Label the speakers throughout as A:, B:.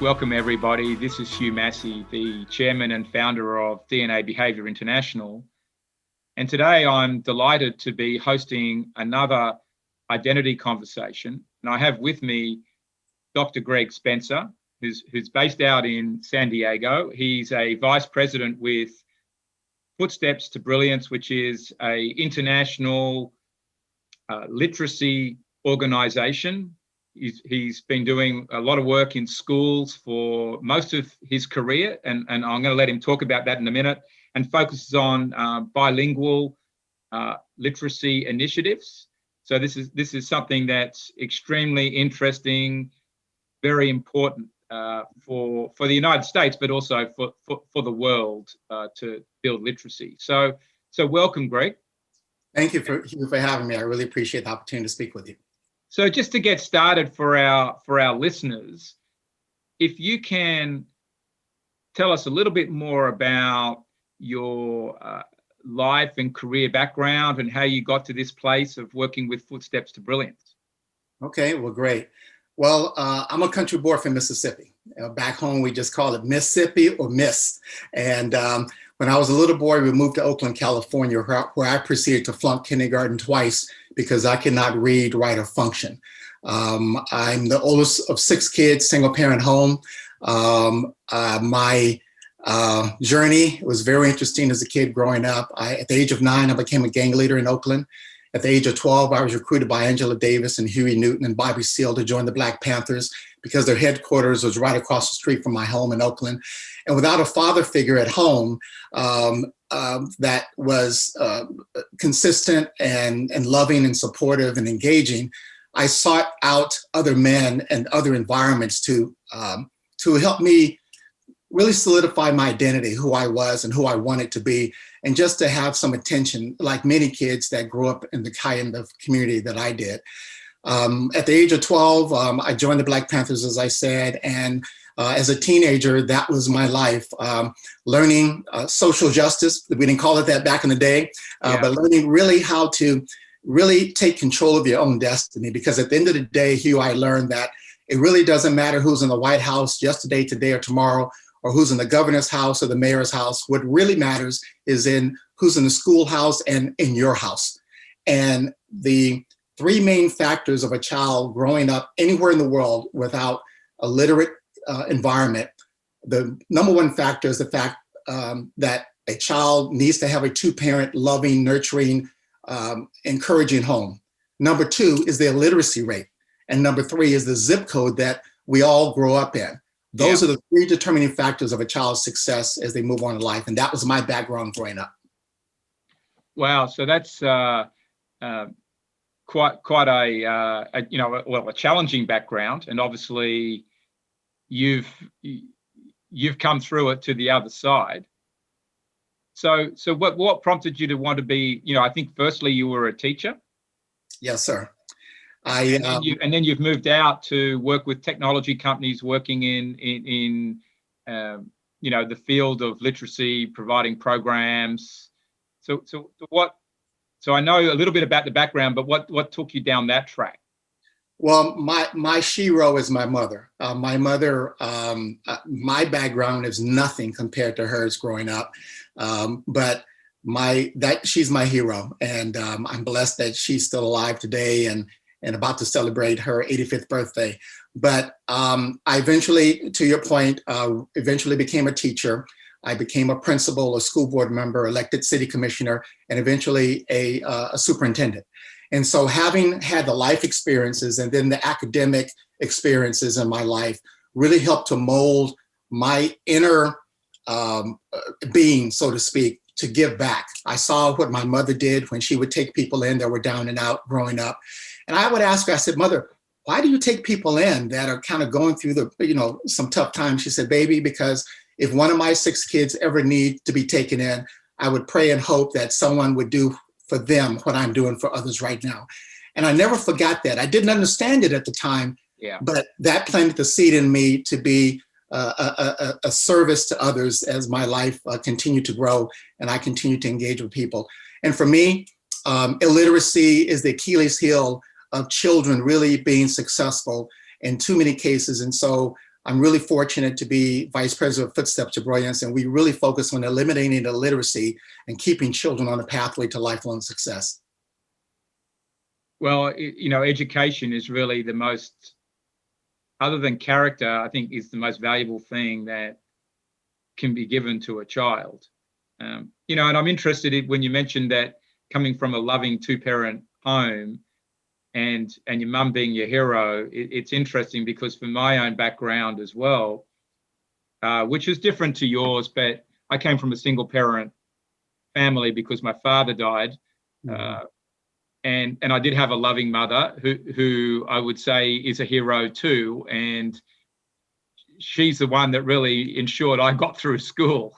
A: Welcome everybody. This is Hugh Massie, the chairman and founder of DNA Behaviour International. And today I'm delighted to be hosting another identity conversation. And I have with me Dr. Greg Spencer, who's based out in San Diego. He's a vice president with Footsteps to Brilliance, which is an international literacy organization. He's been doing a lot of work in schools for most of his career, and I'm going to let him talk about that in a minute, and focuses on bilingual literacy initiatives. So this is something that's extremely interesting, very important for the United States, but also for the world to build literacy. So welcome, Greg.
B: Thank you for having me. I really appreciate the opportunity to speak with you.
A: So just to get started for our listeners, if you can tell us a little bit more about your life and career background and how you got to this place of working with Footsteps to Brilliance.
B: Okay, well, great. Well, I'm a country boy from Mississippi. Back home, we just call it Mississippi or Miss. And when I was a little boy, we moved to Oakland, California, where I proceeded to flunk kindergarten twice because I could not read, write, or function. I'm the oldest of 6 kids, single parent home. My journey was very interesting as a kid growing up. At the age of 9, I became a gang leader in Oakland. At the age of 12, I was recruited by Angela Davis and Huey Newton and Bobby Seale to join the Black Panthers because their headquarters was right across the street from my home in Oakland. And without a father figure at home that was consistent and loving and supportive and engaging, I sought out other men and other environments to help me really solidify my identity, who I was and who I wanted to be, and just to have some attention, like many kids that grew up in the kind of community that I did. At the age of 12, I joined the Black Panthers, as I said, and as a teenager, that was my life, learning social justice. We didn't call it that back in the day, but learning really how to really take control of your own destiny. Because at the end of the day, Hugh, I learned that it really doesn't matter who's in the White House yesterday, today, or tomorrow, or who's in the governor's house or the mayor's house. What really matters is who's in the schoolhouse and in your house. And the 3 main factors of a child growing up anywhere in the world without a literate environment, the number 1 factor is the fact that a child needs to have a 2-parent, loving, nurturing, encouraging home. Number 2 is the illiteracy rate. And number 3 is the zip code that we all grow up in. Those are the 3 determining factors of a child's success as they move on in life. And that was my background growing up.
A: Wow. So that's quite a challenging background. And obviously you've come through it to the other side. So what prompted you to want to be, I think firstly you were a teacher.
B: Yes, sir.
A: And then you've moved out to work with technology companies, working in the field of literacy, providing programs. So I know a little bit about the background, but what took you down that track?
B: Well, my shero is my mother. My mother, my background is nothing compared to hers growing up, but she's my hero, and I'm blessed that she's still alive today and about to celebrate her 85th birthday. But I eventually, to your point, eventually became a teacher. I became a principal, a school board member, elected city commissioner, and eventually a superintendent. And so having had the life experiences and then the academic experiences in my life really helped to mold my inner being, so to speak, to give back. I saw what my mother did when she would take people in that were down and out growing up. And I would ask her, I said, Mother, why do you take people in that are kind of going through some tough times? She said, baby, because if one of my 6 kids ever need to be taken in, I would pray and hope that someone would do for them what I'm doing for others right now. And I never forgot that. I didn't understand it at the time, but that planted the seed in me to be a service to others as my life continued to grow and I continued to engage with people. And for me, illiteracy is the Achilles heel of children really being successful in too many cases. And so I'm really fortunate to be Vice President of Footsteps to Brilliance, and we really focus on eliminating illiteracy and keeping children on a pathway to lifelong success.
A: Well, education is really the most, other than character, I think is the most valuable thing that can be given to a child. And I'm interested in when you mentioned that coming from a loving two-parent home and your mum being your hero, it's interesting because from my own background as well, which is different to yours, but I came from a single parent family because my father died. Mm-hmm. And I did have a loving mother who I would say is a hero too. And she's the one that really ensured I got through school.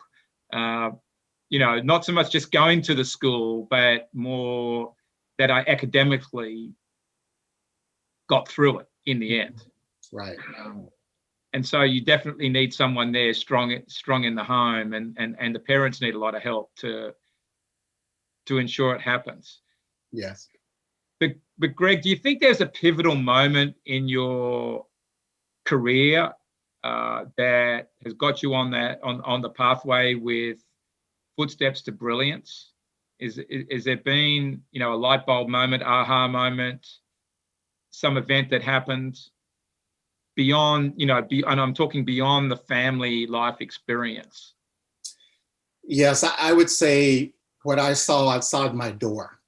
A: Not so much just going to the school, but more that I academically got through it in the end.
B: Right.
A: And so you definitely need someone there strong in the home, and the parents need a lot of help to ensure it happens.
B: Yes.
A: But Greg, do you think there's a pivotal moment in your career that has got you on the pathway with Footsteps to Brilliance? Is there been a light bulb moment, aha moment, some event that happened beyond and I'm talking beyond the family life experience?
B: Yes, I would say what I saw outside my door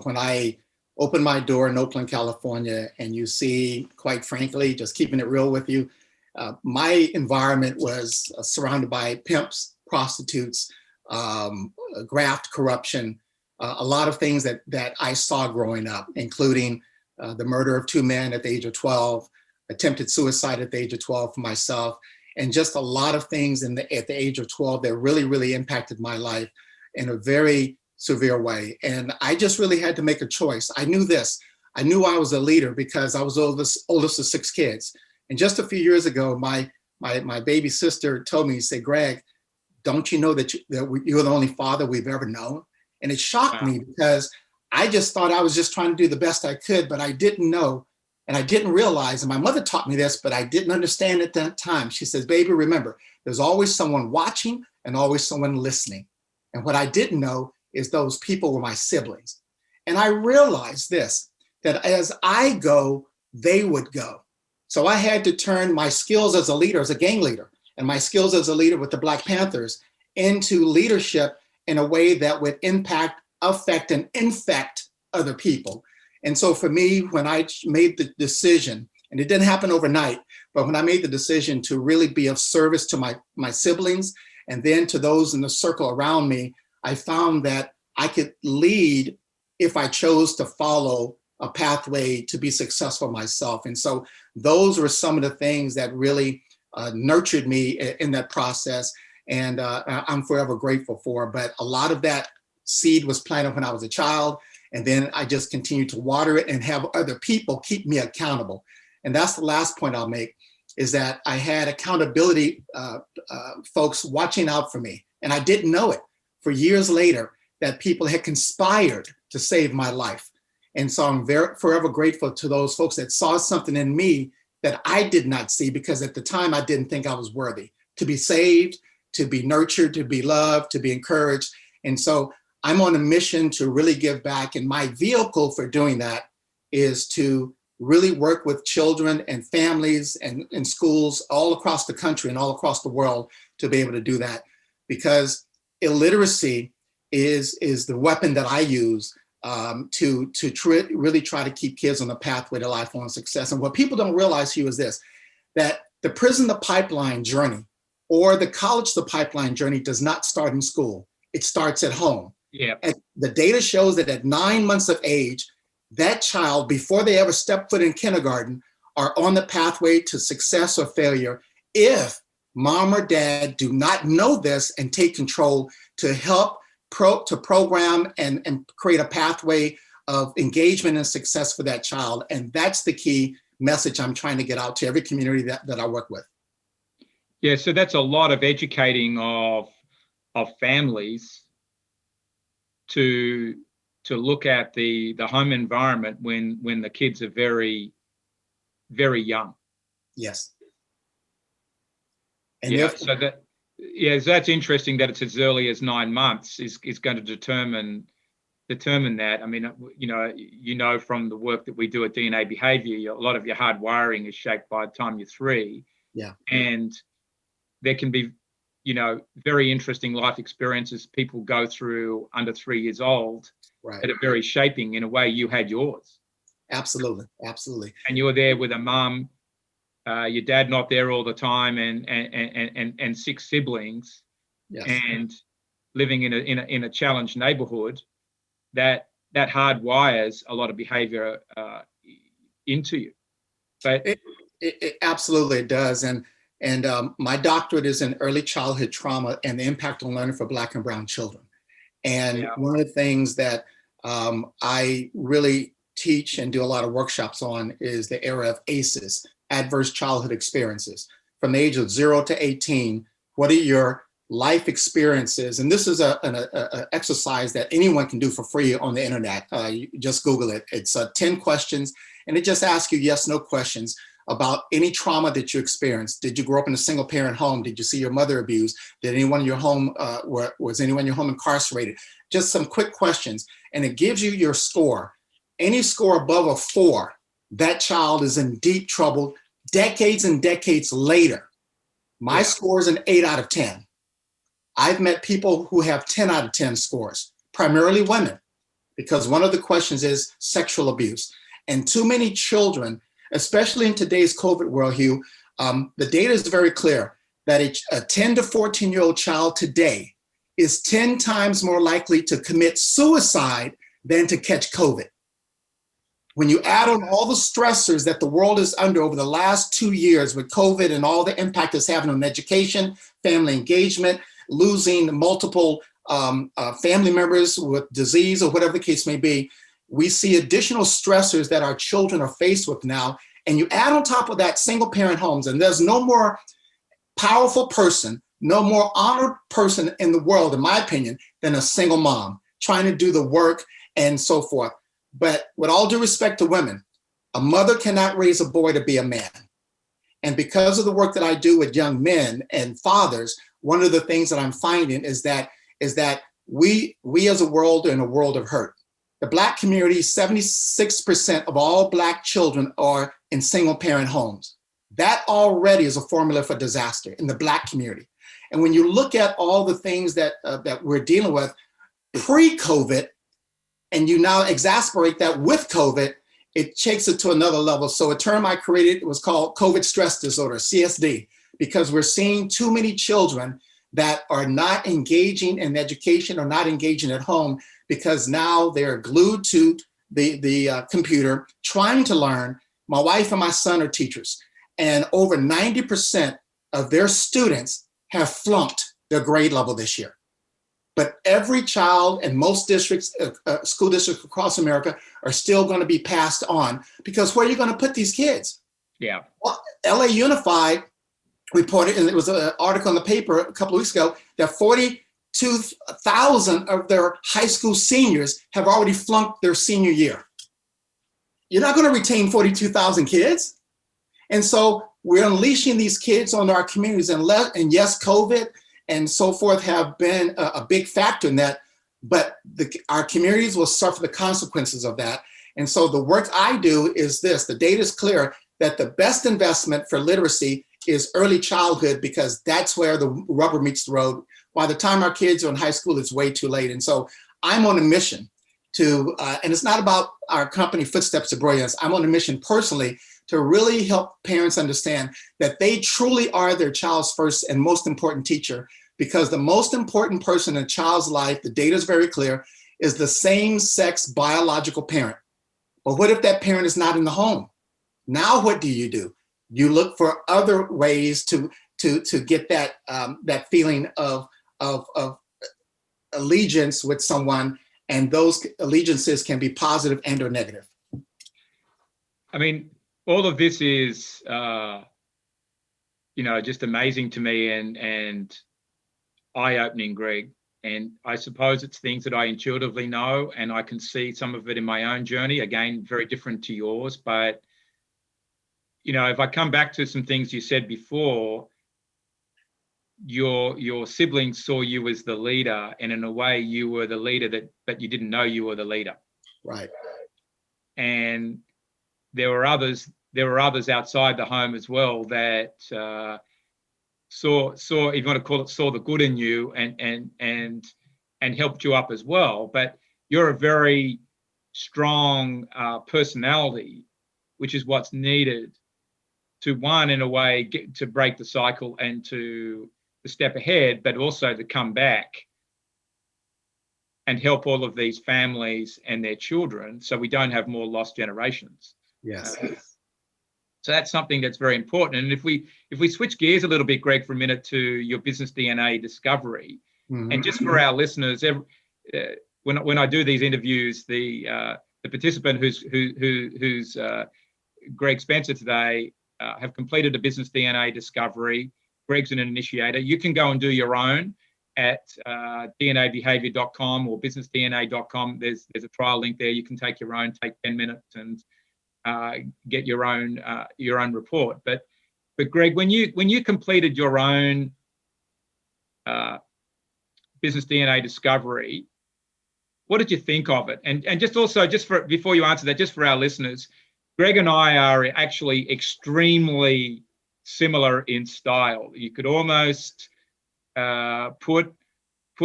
B: when I opened my door in Oakland, California, and you see, quite frankly, just keeping it real with you, my environment was surrounded by pimps, prostitutes, graft, corruption, a lot of things that I saw growing up, including the murder of 2 men at the age of 12, attempted suicide at the age of 12 for myself, and just a lot of things at the age of 12 that really, really impacted my life in a very severe way. And I just really had to make a choice. I knew this. I knew I was a leader because I was oldest of 6 kids. And just a few years ago, my baby sister told me, he said, Greg, don't you know that you're the only father we've ever known? And it shocked me because I just thought I was just trying to do the best I could, but I didn't know. And I didn't realize, and my mother taught me this, but I didn't understand at that time. She says, baby, remember, there's always someone watching and always someone listening. And what I didn't know is those people were my siblings. And I realized this, that as I go, they would go. So I had to turn my skills as a leader, as a gang leader, and my skills as a leader with the Black Panthers into leadership in a way that would impact, affect, and infect other people. And so for me, when I made the decision, and it didn't happen overnight, but when I made the decision to really be of service to my siblings and then to those in the circle around me, I found that I could lead if I chose to follow a pathway to be successful myself. And so those were some of the things that really nurtured me in that process. And I'm forever grateful for. But a lot of that seed was planted when I was a child. And then I just continued to water it and have other people keep me accountable. And that's the last point I'll make, is that I had accountability folks watching out for me. And I didn't know it for years later that people had conspired to save my life. And so I'm forever grateful to those folks that saw something in me that I did not see, because at the time I didn't think I was worthy to be saved, to be nurtured, to be loved, to be encouraged. And so I'm on a mission to really give back. And my vehicle for doing that is to really work with children and families and schools all across the country and all across the world to be able to do that. Because illiteracy is the weapon that I use to really try to keep kids on the pathway to lifelong success. And what people don't realize, Hugh, is this, that the prison to pipeline journey or the college to pipeline journey does not start in school. It starts at home.
A: Yeah.
B: And the data shows that at 9 months of age, that child, before they ever step foot in kindergarten, are on the pathway to success or failure if mom or dad do not know this and take control to help program and create a pathway of engagement and success for that child. And that's the key message I'm trying to get out to every community that I work with.
A: Yeah, so that's a lot of educating of families to look at the home environment when the kids are very, very young.
B: Yes. And
A: Yeah.
B: therefore,
A: So that's interesting that it's as early as 9 months is going to determine that. I mean, from the work that we do at DNA Behavior, a lot of your hard wiring is shaped by the time you're 3.
B: yeah,
A: And there can be, very interesting life experiences people go through under 3 years old
B: right.
A: that are very shaping in a way you had yours.
B: Absolutely. Absolutely.
A: And you were there with a mum, your dad not there all the time, and 6 siblings,
B: Yes.
A: and living in a challenged neighborhood that hardwires a lot of behavior into you. But
B: it absolutely does. And my doctorate is in early childhood trauma and the impact on learning for Black and brown children. And one of the things that I really teach and do a lot of workshops on is the area of ACEs, adverse childhood experiences. From the age of 0 to 18, what are your life experiences? And this is an exercise that anyone can do for free on the internet. You just Google it. It's 10 questions, and it just asks you yes, no questions about any trauma that you experienced. Did you grow up in a single parent home? Did you see your mother abused? Did anyone in your home, was anyone in your home incarcerated? Just some quick questions. And it gives you your score. Any score above a 4, that child is in deep trouble decades and decades later. My score is an 8 out of 10. I've met people who have 10 out of 10 scores, primarily women, because one of the questions is sexual abuse. And too many children, especially in today's COVID world, Hugh, the data is very clear that a 10 to 14-year-old child today is 10 times more likely to commit suicide than to catch COVID. When you add on all the stressors that the world is under over the last 2 years with COVID and all the impact it's having on education, family engagement, losing multiple family members with disease or whatever the case may be, we see additional stressors that our children are faced with now. And you add on top of that single parent homes, and there's no more powerful person, no more honored person in the world, in my opinion, than a single mom trying to do the work and so forth. But with all due respect to women, a mother cannot raise a boy to be a man. And because of the work that I do with young men and fathers, one of the things that I'm finding is that we as a world are in a world of hurt. The Black community, 76% of all Black children are in single parent homes. That already is a formula for disaster in the Black community. And when you look at all the things that we're dealing with pre-COVID, and you now exasperate that with COVID, it takes it to another level. So a term I created was called COVID stress disorder, CSD, because we're seeing too many children that are not engaging in education or not engaging at home because now they're glued to the computer trying to learn. My wife and my son are teachers, and over 90% of their students have flunked their grade level this year. But every child in most districts, school districts across America, are still going to be passed on, because where are you going to put these kids?
A: Yeah.
B: Well, LA Unified reported, and it was an article in the paper a couple of weeks ago, that 42,000 of their high school seniors have already flunked their senior year. You're not going to retain 42,000 kids. And so we're unleashing these kids on our communities. And yes, COVID and so forth have been a big factor in that, but our communities will suffer the consequences of that. And so the work I do is this: the data is clear that the best investment for literacy is early childhood, because that's where the rubber meets the road. By the time our kids are in high school, it's way too late. And so I'm on a mission to, and it's not about our company, Footsteps to Brilliance. I'm on a mission personally to really help parents understand that they truly are their child's first and most important teacher, because the most important person in a child's life, the data is very clear, is the same-sex biological parent. But what if that parent is not in the home? Now what do? You look for other ways to get that feeling of allegiance with someone, and those allegiances can be positive and or negative.
A: I mean, all of this is, just amazing to me and eye-opening, Greg. And I suppose it's things that I intuitively know, and I can see some of it in my own journey. Again, very different to yours. But, if I come back to some things you said before, your siblings saw you as the leader, and in a way you were the leader but you didn't know you were the leader.
B: Right.
A: And there were others outside the home as well that saw, if you want to call it, saw the good in you and helped you up as well. But you're a very strong personality, which is what's needed to, one, in a way, get to break the cycle and to step ahead, but also to come back and help all of these families and their children, so we don't have more lost generations.
B: Yes.
A: So that's something that's very important. And if we switch gears a little bit, Greg, for a minute to your business DNA discovery, and just for our listeners, when I do these interviews, the participant who's Greg Spencer today have completed a business DNA discovery. Greg's an initiator. You can go and do your own at dnabehavior.com or businessdna.com. There's a trial link there. You can take your own, take 10 minutes and get your own report. But Greg, when you completed your own business DNA discovery, what did you think of it? And just for before you answer that, just for our listeners, Greg and I are actually extremely similar in style. You could almost put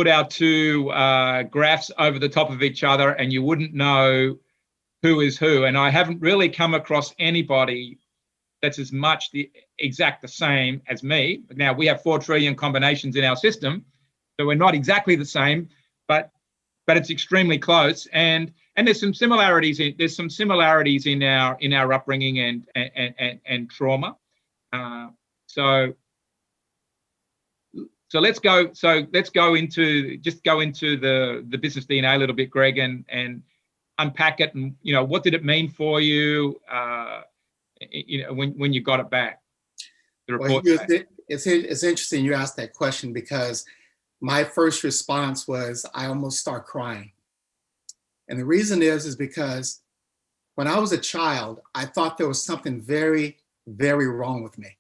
A: our two graphs over the top of each other and you wouldn't know who is who. And I haven't really come across anybody that's as much the same as me. Now, we have 4 trillion combinations in our system, so we're not exactly the same, but it's extremely close. And there's some similarities in our upbringing and trauma. So let's go into the business DNA a little bit, Greg, and unpack it. And what did it mean for you? When you got it back, the report.
B: Well, it's interesting you asked that question, because my first response was I almost start crying. And the reason is because when I was a child, I thought there was something very, very wrong with me,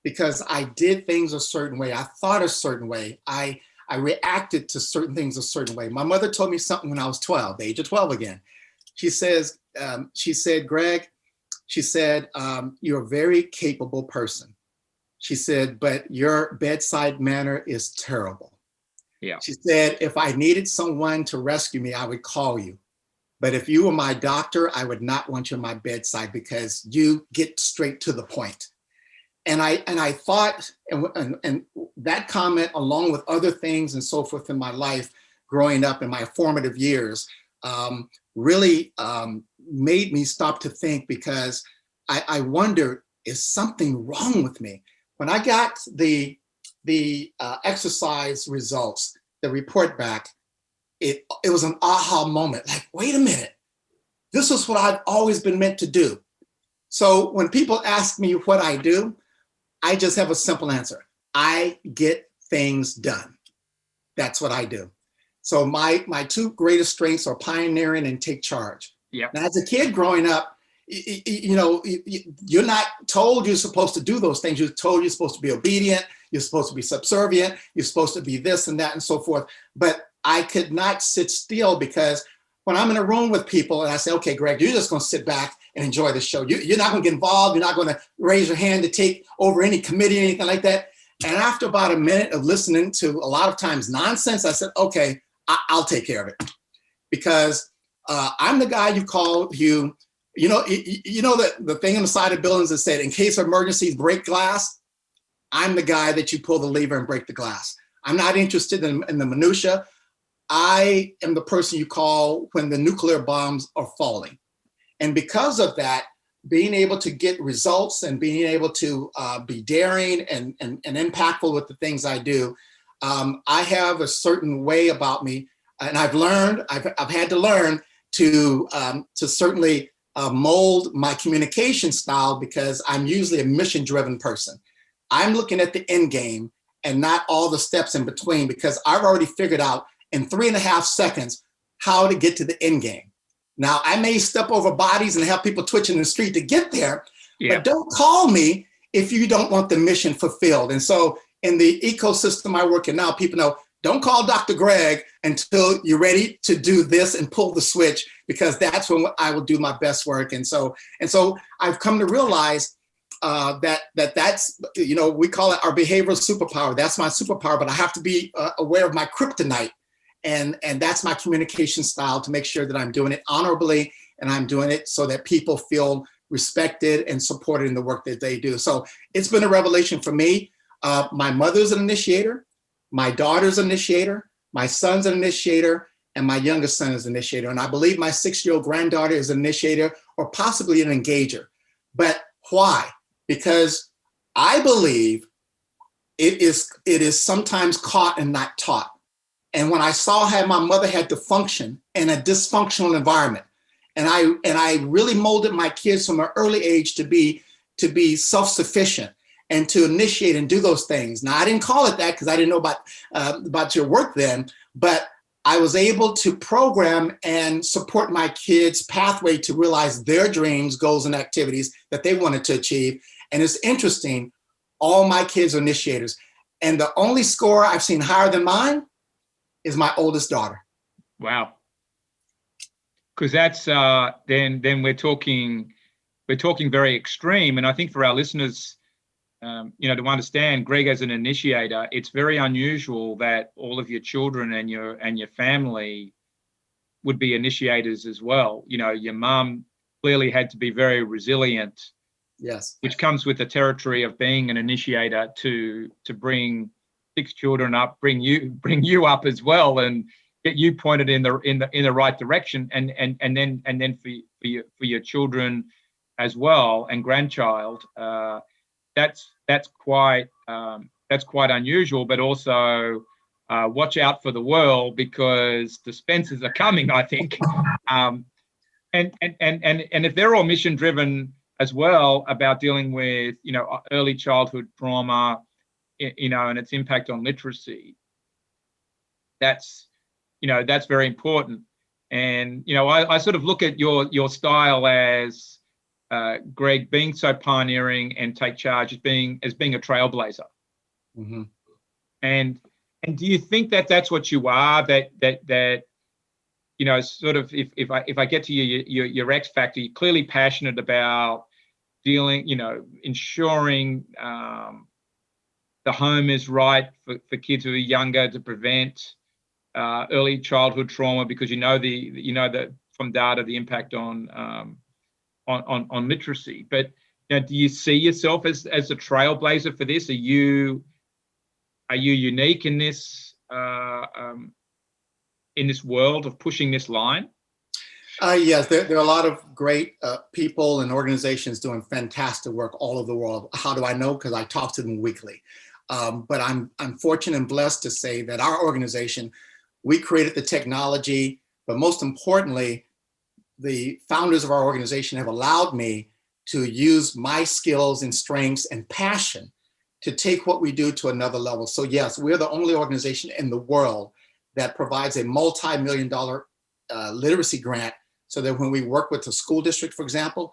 B: because I did things a certain way. I thought a certain way. I reacted to certain things a certain way. My mother told me something when I was 12, the age of 12 again. She said, Greg, you're a very capable person. She said, but your bedside manner is terrible.
A: Yeah.
B: She said, if I needed someone to rescue me, I would call you. But if you were my doctor, I would not want you on my bedside because you get straight to the point. And I thought, and that comment, along with other things and so forth in my life, growing up in my formative years, really made me stop to think, because I wondered, is something wrong with me? When I got the exercise results, the report back, it was an aha moment. Like, wait a minute, this is what I've always been meant to do. So when people ask me what I do, I just have a simple answer. I get things done. That's what I do. So my 2 greatest strengths are pioneering and take charge.
A: Yeah.
B: Now, as a kid growing up, you're not told you're supposed to do those things. You're told you're supposed to be obedient. You're supposed to be subservient. You're supposed to be this and that and so forth. But I could not sit still, because when I'm in a room with people and I say, okay, Greg, you're just going to sit back and enjoy the show. You're not going to get involved. You're not going to raise your hand to take over any committee or anything like that. And after about a minute of listening to a lot of times nonsense, I said, okay, I'll take care of it, because I'm the guy you call, Hugh. The thing on the side of buildings that said, in case of emergencies, break glass. I'm the guy that you pull the lever and break the glass. I'm not interested in the minutia. I am the person you call when the nuclear bombs are falling. And because of that, being able to get results and being able to be daring and impactful with the things I do, I have a certain way about me. And I've had to learn to certainly mold my communication style, because I'm usually a mission-driven person. I'm looking at the end game and not all the steps in between, because I've already figured out in 3.5 seconds how to get to the end game. Now, I may step over bodies and have people twitching in the street to get there, but don't call me if you don't want the mission fulfilled. And so in the ecosystem I work in now, people know, don't call Dr. Greg until you're ready to do this and pull the switch, because that's when I will do my best work. And so I've come to realize that's, we call it our behavioral superpower. That's my superpower, but I have to be aware of my kryptonite. And that's my communication style, to make sure that I'm doing it honorably, and I'm doing it so that people feel respected and supported in the work that they do. So it's been a revelation for me. My mother's an initiator, my daughter's an initiator, my son's an initiator, and my youngest son is an initiator. And I believe my 6-year-old granddaughter is an initiator, or possibly an engager. But why? Because I believe it is sometimes caught and not taught. And when I saw how my mother had to function in a dysfunctional environment, and I really molded my kids from an early age to be self-sufficient and to initiate and do those things. Now, I didn't call it that because I didn't know about your work then, but I was able to program and support my kids' pathway to realize their dreams, goals, and activities that they wanted to achieve. And it's interesting, all my kids are initiators. And the only score I've seen higher than mine is my oldest daughter.
A: Wow. Because that's then we're talking very extreme. And I think for our listeners, to understand Greg as an initiator, it's very unusual that all of your children and your family would be initiators as well. Your mum clearly had to be very resilient.
B: Yes.
A: Which comes with the territory of being an initiator to bring 6 children up, bring you up as well, and get you pointed in the right direction, and then for your children as well and grandchild. That's quite unusual, but also watch out for the world, because the Spencers are coming, I think. And if they're all mission driven as well about dealing with early childhood trauma, and its impact on literacy, that's very important. And I sort of look at your style as Greg, being so pioneering and take charge, as being a trailblazer.
B: Mm-hmm.
A: And do you think that that's what you are? That sort of, if I get to your X factor, you're clearly passionate about dealing, ensuring the home is right for kids who are younger, to prevent early childhood trauma, because that from data the impact on literacy. But do you see yourself as a trailblazer for this? Are you unique in this world of pushing this line?
B: Yes, there are a lot of great people and organizations doing fantastic work all over the world. How do I know? Because I talk to them weekly. But I'm fortunate and blessed to say that our organization, we created the technology, but most importantly, the founders of our organization have allowed me to use my skills and strengths and passion to take what we do to another level. So yes, we're the only organization in the world that provides a multi-million-dollar literacy grant, so that when we work with a school district, for example,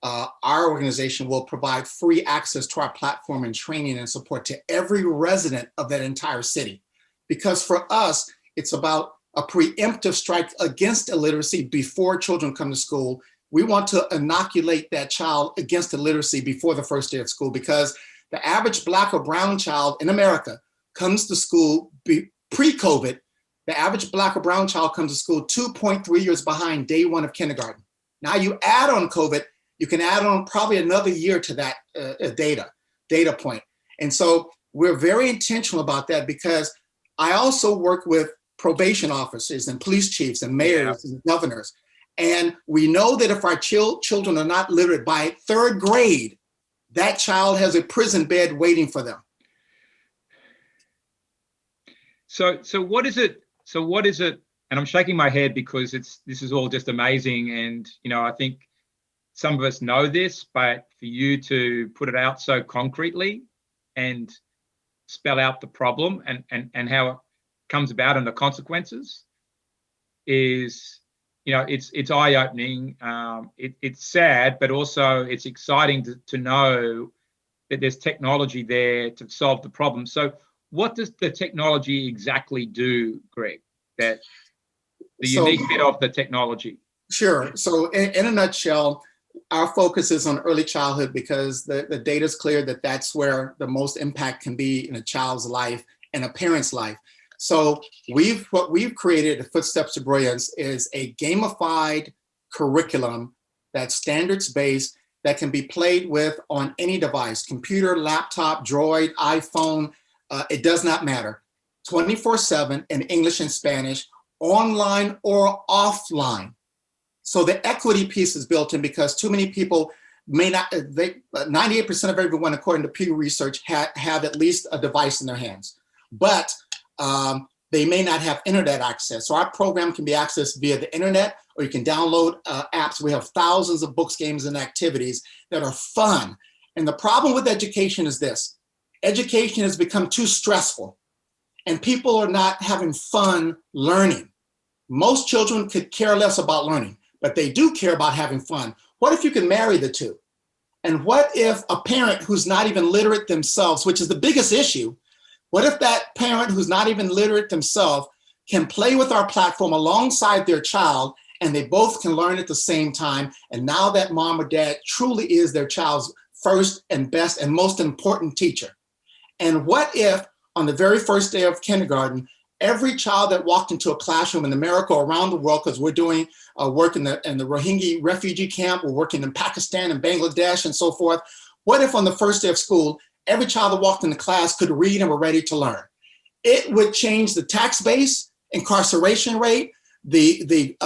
B: our organization will provide free access to our platform and training and support to every resident of that entire city. Because for us, it's about a preemptive strike against illiteracy before children come to school. We want to inoculate that child against illiteracy before the first day of school, because the average Black or brown child in America comes to school pre-COVID. The average Black or brown child comes to school 2.3 years behind day one of kindergarten. Now you add on COVID, you can add on probably another year to that data point. And so we're very intentional about that, because I also work with probation officers and police chiefs and mayors and governors. And we know that if our children are not literate by 3rd grade, that child has a prison bed waiting for them.
A: So what is it? And I'm shaking my head because this is all just amazing. And, I think some of us know this, but for you to put it out so concretely and spell out the problem and how it comes about and the consequences is, it's eye-opening. It's sad, but also it's exciting to know that there's technology there to solve the problem. So what does the technology exactly do, Greg? That the unique bit of the technology?
B: Sure. So in a nutshell, our focus is on early childhood because the data is clear that that's where the most impact can be in a child's life and a parent's life. So what we've created at Footsteps to Brilliance is a gamified curriculum that's standards-based that can be played with on any device, computer, laptop, Droid, iPhone, it does not matter. 24/7 in English and Spanish, online or offline. So the equity piece is built in because too many people may not, 98% of everyone, according to Pew Research, have at least a device in their hands. But they may not have internet access. So our program can be accessed via the internet, or you can download apps. We have thousands of books, games, and activities that are fun. And the problem with education is this: education has become too stressful, and people are not having fun learning. Most children could care less about learning, but they do care about having fun. What if you can marry the two? And what if a parent who's not even literate themselves, which is the biggest issue, what if that parent who's not even literate themselves can play with our platform alongside their child, and they both can learn at the same time? And now that mom or dad truly is their child's first and best and most important teacher. And what if on the very first day of kindergarten, every child that walked into a classroom in America or around the world, because we're doing work in the Rohingya refugee camp, we're working in Pakistan and Bangladesh and so forth. What if on the first day of school, every child that walked into class could read and were ready to learn? It would change the tax base, incarceration rate, the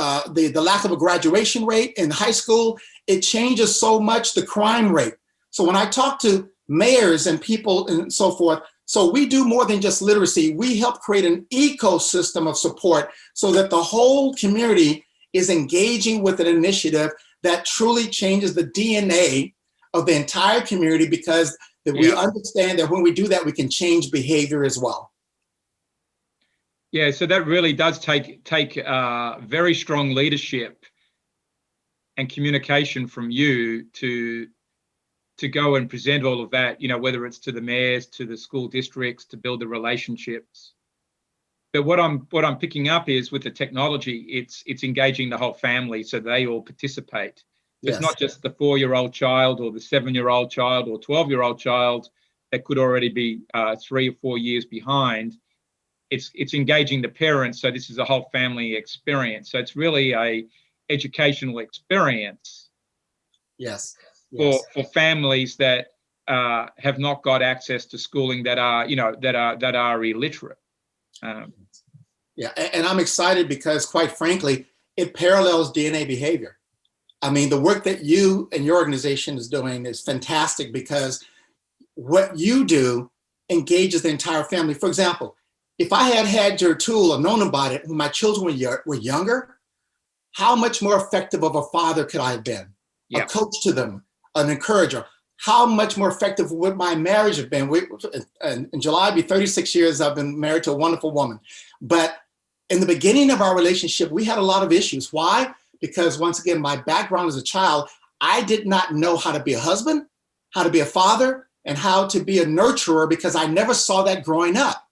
B: lack of a graduation rate in high school. It changes so much the crime rate. So when I talk to mayors and people and so forth, so we do more than just literacy. We help create an ecosystem of support so that the whole community is engaging with an initiative that truly changes the DNA of the entire community, because we understand that when we do that, we can change behavior as well.
A: Yeah, so that really does take very strong leadership and communication from you to go and present all of that, whether it's to the mayors, to the school districts, to build the relationships. But what I'm picking up is with the technology, it's engaging the whole family so they all participate. Yes. It's not just the 4-year-old child or the 7-year-old child or 12-year-old child that could already be 3 or 4 years behind. It's engaging the parents. So this is a whole family experience. So it's really a educational experience.
B: Yes.
A: For families that have not got access to schooling, that are illiterate.
B: And I'm excited because, quite frankly, it parallels DNA behavior. I mean, the work that you and your organization is doing is fantastic because what you do engages the entire family. For example, if I had your tool or known about it when my children were younger, how much more effective of a father could I have been? A coach to them, an encourager. How much more effective would my marriage have been? In July, it'll be 36 years I've been married to a wonderful woman. But in the beginning of our relationship, we had a lot of issues. Why? Because once again, my background as a child, I did not know how to be a husband, how to be a father, and how to be a nurturer, because I never saw that growing up.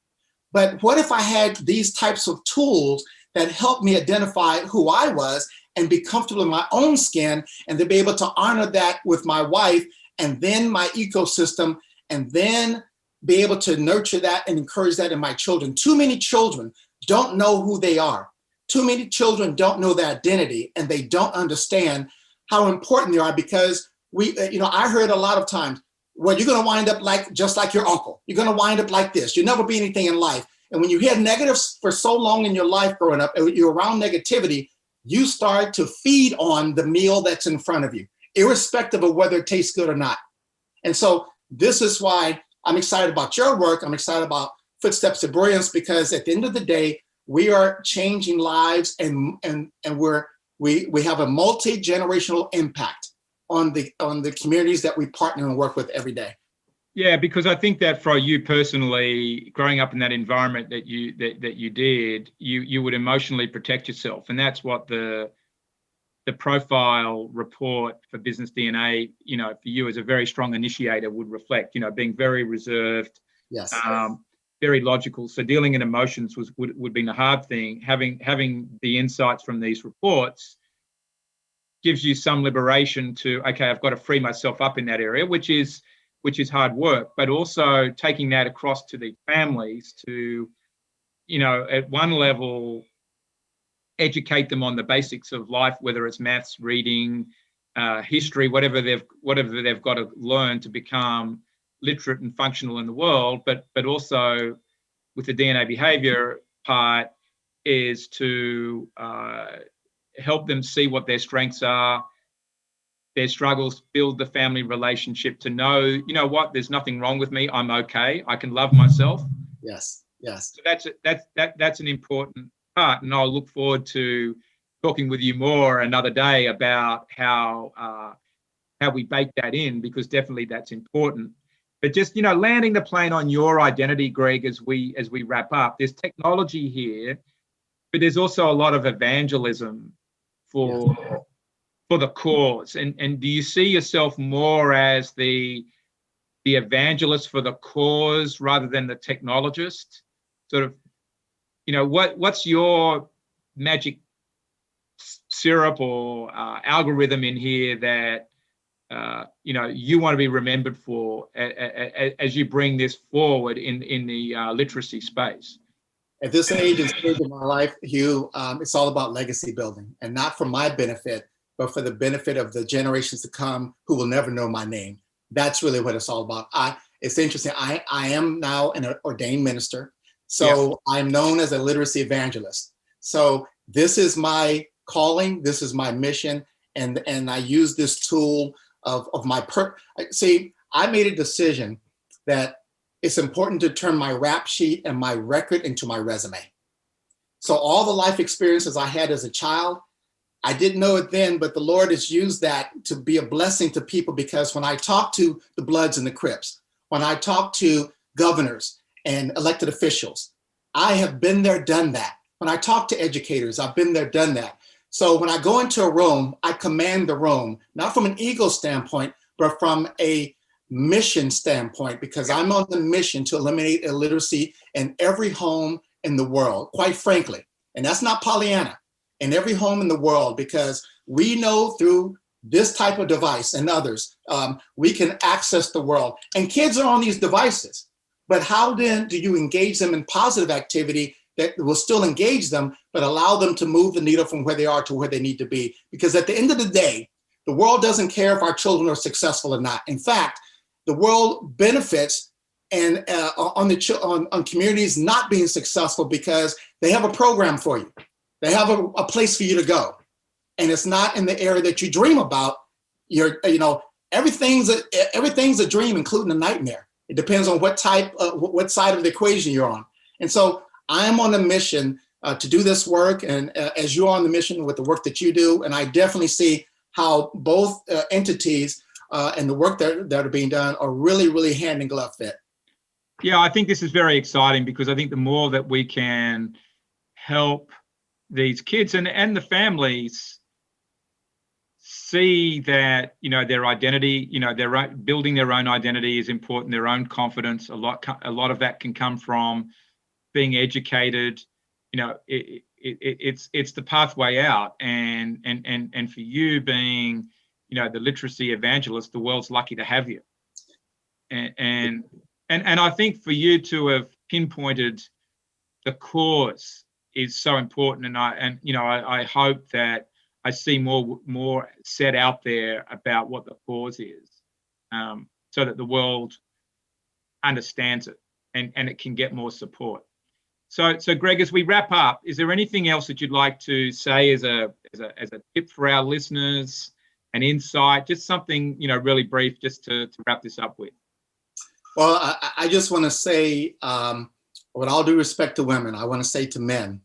B: But what if I had these types of tools that helped me identify who I was and be comfortable in my own skin, and to be able to honor that with my wife and then my ecosystem, and then be able to nurture that and encourage that in my children? Too many children don't know who they are. Too many children don't know their identity, and they don't understand how important they are, because I heard a lot of times, well, you're going to wind up just like your uncle. You're going to wind up like this. You'll never be anything in life. And when you hear negatives for so long in your life growing up, and you're around negativity, you start to feed on the meal that's in front of you, irrespective of whether it tastes good or not. And so this is why I'm excited about your work. I'm excited about Footsteps to Brilliance, because at the end of the day, we are changing lives, and we have a multi-generational impact on the communities that we partner and work with every day.
A: Yeah, because I think that for you personally, growing up in that environment that you did, you would emotionally protect yourself, and that's what the the profile report for Business DNA, for you as a very strong initiator would reflect, being very reserved,
B: Yes.
A: Very logical. So dealing in emotions would be a hard thing. Having the insights from these reports gives you some liberation to, okay, I've got to free myself up in that area, which is hard work, but also taking that across to the families to, at one level, educate them on the basics of life, whether it's maths, reading, history, whatever they've got to learn to become literate and functional in the world, but also with the DNA behavior part is to help them see what their strengths are, their struggles, build the family relationship to know, what, there's nothing wrong with me. I'm okay. I can love myself.
B: Yes. Yes.
A: So that's an important part. And I'll look forward to talking with you more another day about how we bake that in, because definitely that's important. But just, landing the plane on your identity, Greg, as we wrap up, there's technology here, but there's also a lot of evangelism for the cause. And do you see yourself more as the evangelist for the cause rather than the technologist? Sort of, what's your magic syrup or algorithm in here that you want to be remembered for as you bring this forward in the literacy space?
B: At this age and stage of my life, Hugh, it's all about legacy building, and not for my benefit, but for the benefit of the generations to come who will never know my name. That's really what it's all about. It's interesting. I am now an ordained minister, so I'm known as a literacy evangelist. So this is my calling. This is my mission, and I use this tool of my see. I made a decision that it's important to turn my rap sheet and my record into my resume. So all the life experiences I had as a child, I didn't know it then, but the Lord has used that to be a blessing to people, because when I talk to the Bloods and the Crips, when I talk to governors and elected officials, I have been there, done that. When I talk to educators, I've been there, done that. So when I go into a room, I command the room, not from an ego standpoint, but from a mission standpoint, because I'm on the mission to eliminate illiteracy in every home in the world, quite frankly. And that's not Pollyanna. In every home in the world, because we know through this type of device and others, we can access the world. And kids are on these devices, but how then do you engage them in positive activity that will still engage them, but allow them to move the needle from where they are to where they need to be? Because at the end of the day, the world doesn't care if our children are successful or not. In fact, the world benefits and on communities not being successful because they have a program for you. They have a place for you to go. And it's not in the area that you dream about. Everything's a dream, including a nightmare. It depends on what side of the equation you're on. And so I'm on a mission to do this work, and as you're on the mission with the work that you do, and I definitely see how both entities and the work that are being done are really, really hand in glove fit.
A: Yeah, I think this is very exciting, because I think the more that we can help these kids and the families see that, their identity, building their own identity is important, their own confidence. A lot of that can come from being educated. It's the pathway out, and for you being, the literacy evangelist, the world's lucky to have you. And I think for you to have pinpointed the cause is so important, and I hope that I see more said out there about what the cause is, so that the world understands it and it can get more support. So Greg, as we wrap up, is there anything else that you'd like to say as a tip for our listeners, an insight, just something really brief, just to wrap this up with?
B: Well, I just want to say, with all due respect to women, I want to say to men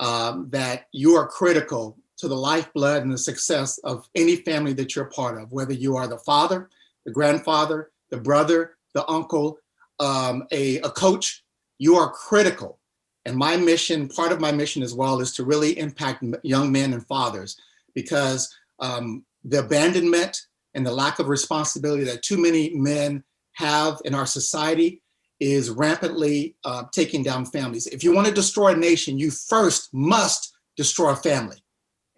B: that you are critical to the lifeblood and the success of any family that you're part of, whether you are the father, the grandfather, the brother, the uncle, a coach. You are critical. And my mission, part of my mission as well, is to really impact young men and fathers, because the abandonment and the lack of responsibility that too many men have in our society is rampantly taking down families. If you want to destroy a nation, you first must destroy a family.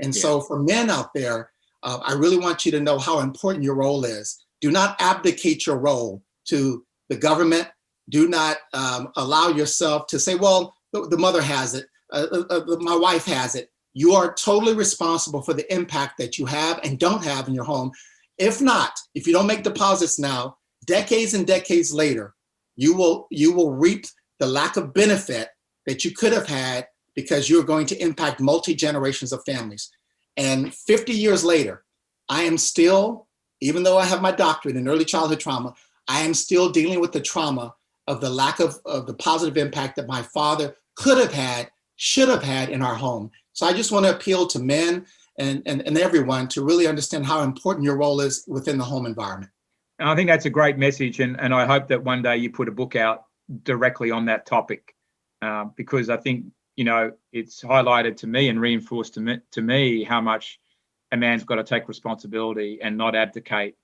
B: And so for men out there, I really want you to know how important your role is. Do not abdicate your role to the government. Do not allow yourself to say, well, the mother has it, my wife has it. You are totally responsible for the impact that you have and don't have in your home. If not, if you don't make deposits now, decades and decades later, you will reap the lack of benefit that you could have had because you're going to impact multi-generations of families. And 50 years later, I am still, even though I have my doctorate in early childhood trauma, I am still dealing with the trauma of the lack of the positive impact that my father could have had, should have had in our home. So I just want to appeal to men and everyone to really understand how important your role is within the home environment.
A: And I think that's a great message. And I hope that one day you put a book out directly on that topic, because I think, it's highlighted to me and reinforced to me how much a man's got to take responsibility and not abdicate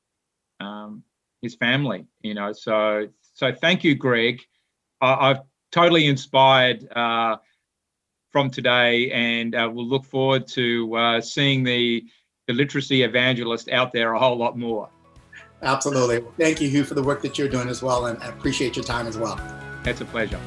A: his family, So thank you, Greg. I've totally inspired from today, and we'll look forward to seeing the literacy evangelist out there a whole lot more.
B: Absolutely. Thank you, Hugh, for the work that you're doing as well, and I appreciate your time as well.
A: It's a pleasure.